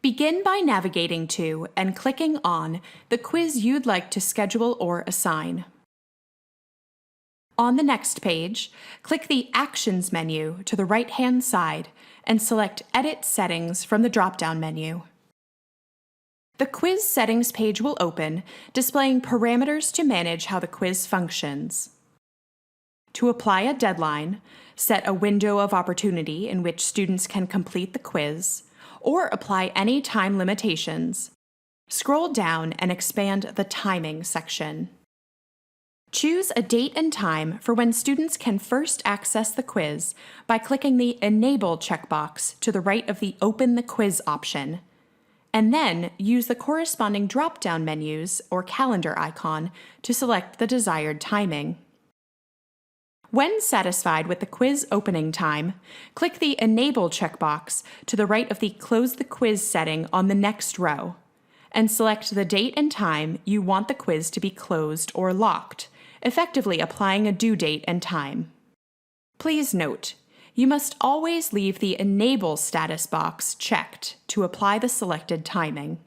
Begin by navigating to and clicking on the quiz you'd like to schedule or assign. On the next page, click the Actions menu to the right-hand side and select Edit Settings from the drop-down menu. The quiz settings page will open, displaying parameters to manage how the quiz functions. To apply a deadline, set a window of opportunity in which students can complete the quiz, or apply any time limitations, scroll down and expand the Timing section. Choose a date and time for when students can first access the quiz by clicking the Enable checkbox to the right of the Open the Quiz option, and then use the corresponding drop-down menus or calendar icon to select the desired timing. When satisfied with the quiz opening time, click the Enable checkbox to the right of the Close the Quiz setting on the next row, and select the date and time you want the quiz to be closed or locked, effectively applying a due date and time. Please note, you must always leave the Enable status box checked to apply the selected timing.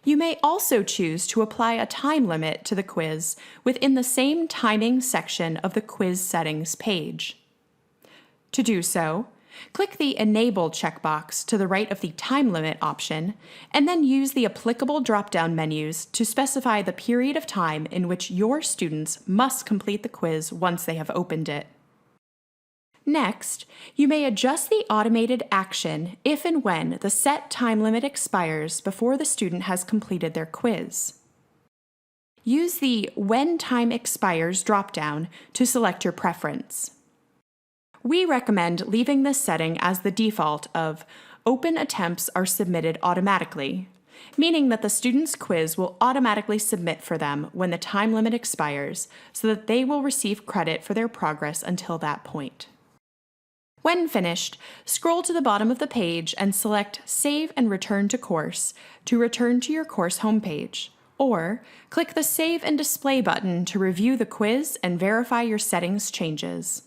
You may also choose to apply a time limit to the quiz within the same timing section of the quiz settings page. To do so, click the Enable checkbox to the right of the Time Limit option, and then use the applicable drop-down menus to specify the period of time in which your students must complete the quiz once they have opened it. Next, you may adjust the automated action if and when the set time limit expires before the student has completed their quiz. Use the When Time Expires drop-down to select your preference. We recommend leaving this setting as the default of Open Attempts are submitted automatically, meaning that the student's quiz will automatically submit for them when the time limit expires so that they will receive credit for their progress until that point. When finished, scroll to the bottom of the page and select Save and Return to Course to return to your course homepage, or click the Save and Display button to review the quiz and verify your settings changes.